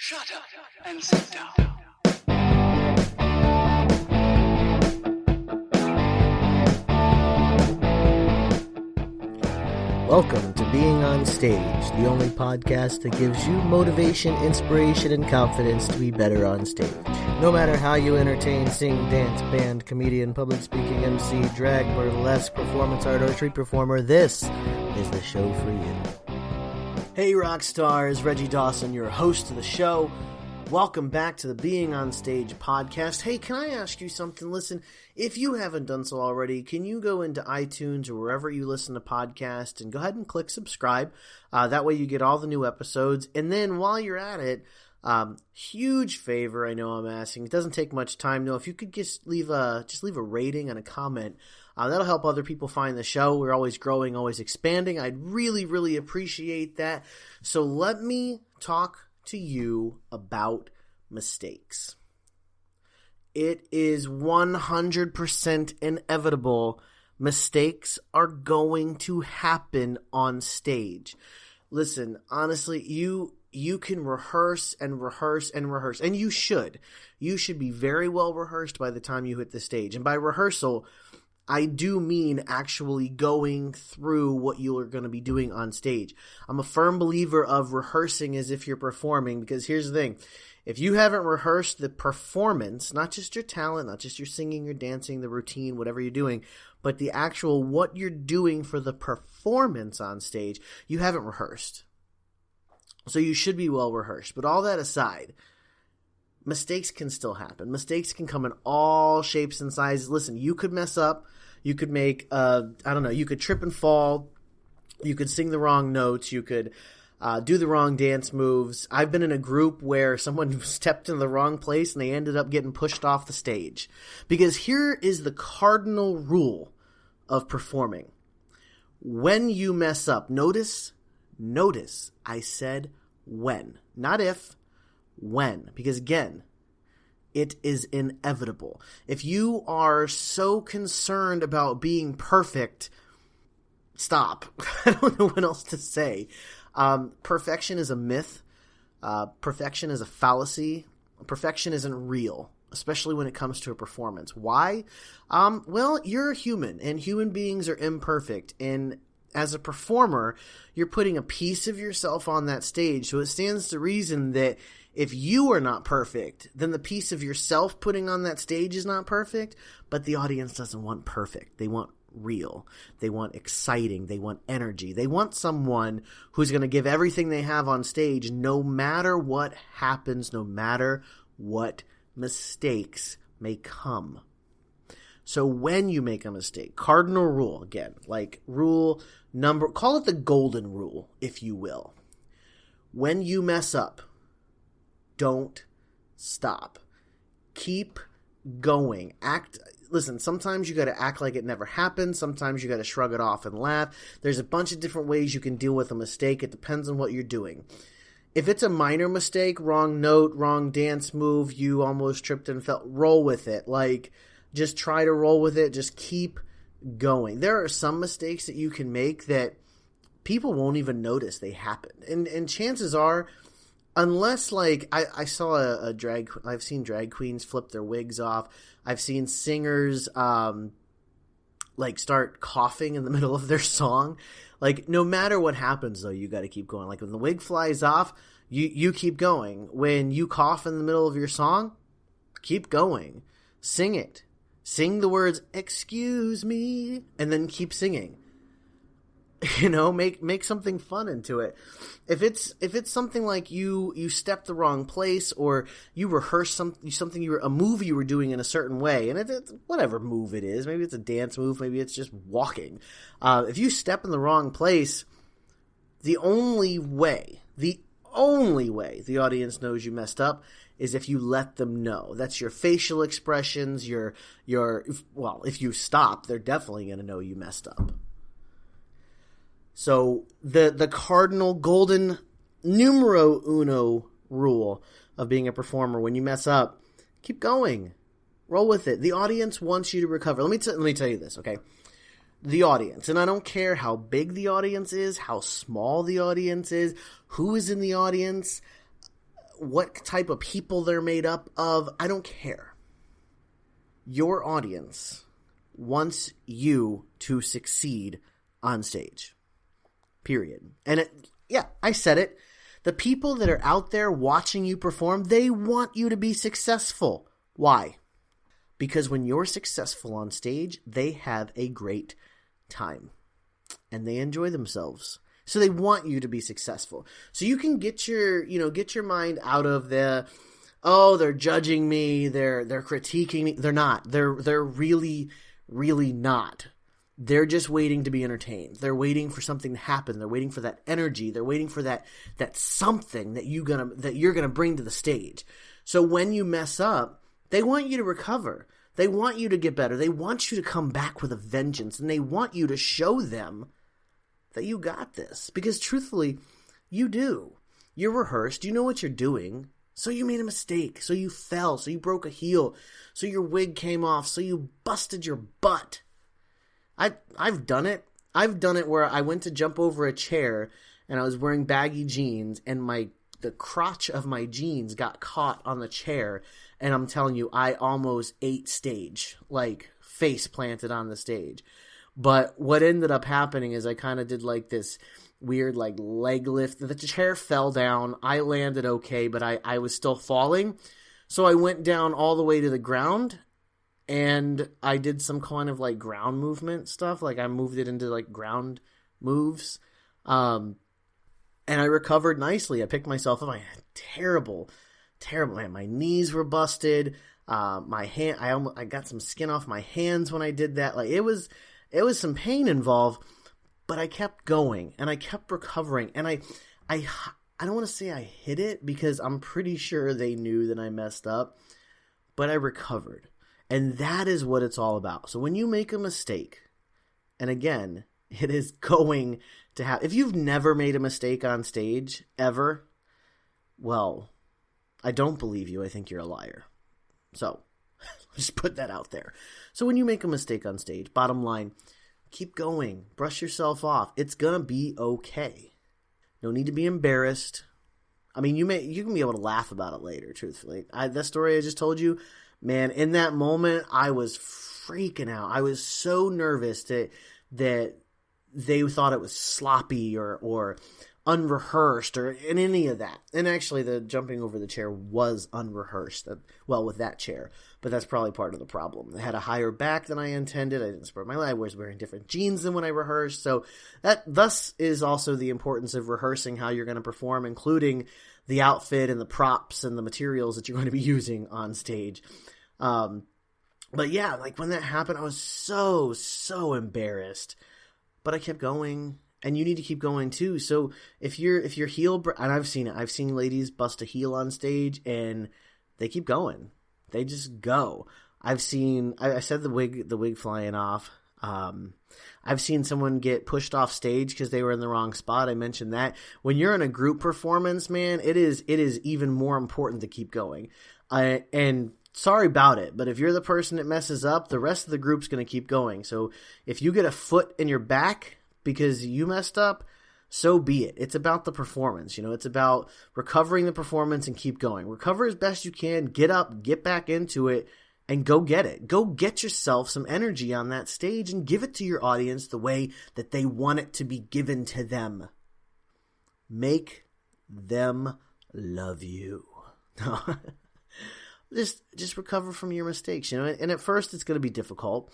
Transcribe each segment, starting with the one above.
Shut up and sit down. Welcome to Being on Stage, the only podcast that gives you motivation, inspiration, and confidence to be better on stage. No matter how you entertain, sing, dance, band, comedian, public speaking, MC, drag, burlesque, performance art, or street performer, this is the show for you. Hey rock stars, Reggie Dawson, your host of the show. Welcome back to the Being on Stage podcast. Hey, can I ask you something? Listen, if you haven't done so already, can you go into iTunes or wherever you listen to podcasts and go ahead and click subscribe? That way you get all the new episodes. And then while you're at it, huge favor I know I'm asking. It doesn't take much time. No, if you could just leave a rating and a comment, that'll help other people find the show. We're always growing, always expanding. I'd really, really appreciate that. So let me talk to you about mistakes. It is 100% inevitable. Mistakes are going to happen on stage. Listen, honestly, you can rehearse and rehearse and rehearse, and you should. You should be very well rehearsed by the time you hit the stage. And by rehearsal, I do mean actually going through what you are going to be doing on stage. I'm a firm believer of rehearsing as if you're performing, because here's the thing. If you haven't rehearsed the performance, not just your talent, not just your singing, your dancing, the routine, whatever you're doing, but the actual what you're doing for the performance on stage, you haven't rehearsed. So you should be well rehearsed. But all that aside, mistakes can still happen. Mistakes can come in all shapes and sizes. Listen, you could mess up. You could make, you could trip and fall. You could sing the wrong notes. You could do the wrong dance moves. I've been in a group where someone stepped in the wrong place and they ended up getting pushed off the stage. Because here is the cardinal rule of performing. When you mess up, notice, I said when, not if, when. Because again, it is inevitable. If you are so concerned about being perfect, stop. I don't know what else to say. Perfection is a myth. Perfection is a fallacy. Perfection isn't real, especially when it comes to a performance. Why? Well, you're a human, and human beings are imperfect. And as a performer, you're putting a piece of yourself on that stage. So it stands to reason that if you are not perfect, then the piece of yourself putting on that stage is not perfect, but the audience doesn't want perfect. They want real. They want exciting. They want energy. They want someone who's going to give everything they have on stage no matter what happens, no matter what mistakes may come. So when you make a mistake, cardinal rule, again, like rule number, call it the golden rule, if you will. When you mess up, don't stop. Keep going. Listen, sometimes you got to act like it never happened. Sometimes you got to shrug it off and laugh. There's a bunch of different ways you can deal with a mistake. It depends on what you're doing. If it's a minor mistake, wrong note, wrong dance move, you almost tripped and fell, roll with it. Like, just try to roll with it. Just keep going. There are some mistakes that you can make that people won't even notice they happened. And chances are, unless, like, I saw I've seen drag queens flip their wigs off. I've seen singers, start coughing in the middle of their song. Like, no matter what happens, though, you got to keep going. Like, when the wig flies off, you keep going. When you cough in the middle of your song, keep going. Sing it. Sing the words, "excuse me," and then keep singing. You know, make something fun into it. If it's something like you stepped the wrong place, or you rehearsed a move you were doing in a certain way, and it's whatever move it is, maybe it's a dance move, maybe it's just walking. If you step in the wrong place, the only way the audience knows you messed up is if you let them know. That's your facial expressions, if you stop, they're definitely going to know you messed up. So the cardinal golden numero uno rule of being a performer, when you mess up, keep going. Roll with it. The audience wants you to recover. Let me tell you this, okay? The audience, and I don't care how big the audience is, how small the audience is, who is in the audience. what type of people they're made up of. I don't care. Your audience wants you to succeed on stage. Period. And I said it. The people that are out there watching you perform, they want you to be successful. Why? Because when you're successful on stage, they have a great time and they enjoy themselves. So they want you to be successful. So you can get your mind out of they're judging me, they're critiquing me. They're not. They're really, really not. They're just waiting to be entertained. They're waiting for something to happen. They're waiting for that energy. They're waiting for that something that you're gonna bring to the stage. So when you mess up, they want you to recover. They want you to get better. They want you to come back with a vengeance, and they want you to show them that you got this. Because truthfully, you do. You're rehearsed. You know what you're doing. So you made a mistake. So you fell. So you broke a heel. So your wig came off. So you busted your butt. I've done it. I've done it where I went to jump over a chair and I was wearing baggy jeans and the crotch of my jeans got caught on the chair, and I'm telling you, I almost ate stage, like face planted on the stage. But what ended up happening is I kind of did like this weird like leg lift. The chair fell down. I landed okay, but I was still falling. So I went down all the way to the ground. And I did some kind of like ground movement stuff. Like I moved it into like ground moves. And I recovered nicely. I picked myself up. I had terrible. Man, my knees were busted. My hand, I got some skin off my hands when I did that. Like it was some pain involved, but I kept going and I kept recovering. And I don't want to say I hid it because I'm pretty sure they knew that I messed up, but I recovered. And that is what it's all about. So when you make a mistake, and again, it is going to happen. If you've never made a mistake on stage, ever, well, I don't believe you. I think you're a liar. So just put that out there. So when you make a mistake on stage, bottom line, keep going. Brush yourself off. It's going to be okay. No need to be embarrassed. I mean, you can be able to laugh about it later, truthfully. That story I just told you, man, in that moment, I was freaking out. I was so nervous that they thought it was sloppy or unrehearsed or in any of that. And actually, the jumping over the chair was unrehearsed. With that chair. But that's probably part of the problem. I had a higher back than I intended. I didn't spread my leg. I was wearing different jeans than when I rehearsed. So that thus is also the importance of rehearsing how you're going to perform, including the outfit and the props and the materials that you're going to be using on stage. But yeah, like when that happened, I was so embarrassed, but I kept going, and you need to keep going too. So if your heel, and I've seen it, I've seen ladies bust a heel on stage and they keep going. They just go. I said the wig flying off. I've seen someone get pushed off stage because they were in the wrong spot. I mentioned that. When you're in a group performance, man, it is even more important to keep going. And sorry about it, but if you're the person that messes up, the rest of the group's going to keep going. So if you get a foot in your back because you messed up, so be it. It's about the performance. It's about recovering the performance and keep going. Recover as best you can. Get up, get back into it, and go get it. Go get yourself some energy on that stage and give it to your audience the way that they want it to be given to them. Make them love you. Just recover from your mistakes, and at first it's going to be difficult.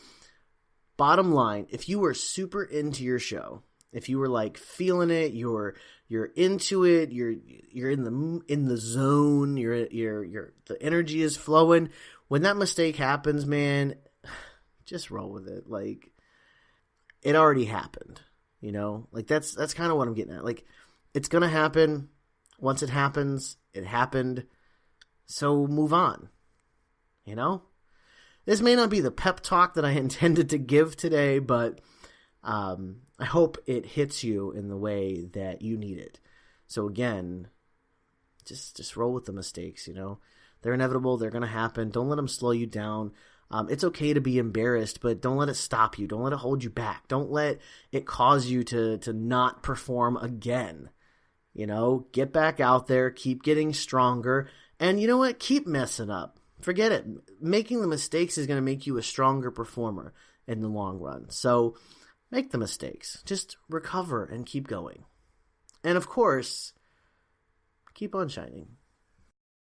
Bottom line, if you were super into your show, if you were like feeling it, you're into it, you're in the zone, the energy is flowing. When that mistake happens, man, just roll with it. Like it already happened, Like that's kind of what I'm getting at. Like it's going to happen. Once it happens, it happened. So move on, This may not be the pep talk that I intended to give today, but I hope it hits you in the way that you need it. So again, just roll with the mistakes, They're inevitable. They're going to happen. Don't let them slow you down. It's okay to be embarrassed, but don't let it stop you. Don't let it hold you back. Don't let it cause you to not perform again. Get back out there, keep getting stronger, and you know what? Keep messing up. Forget it. Making the mistakes is going to make you a stronger performer in the long run. So make the mistakes. Just recover and keep going. And of course, keep on shining.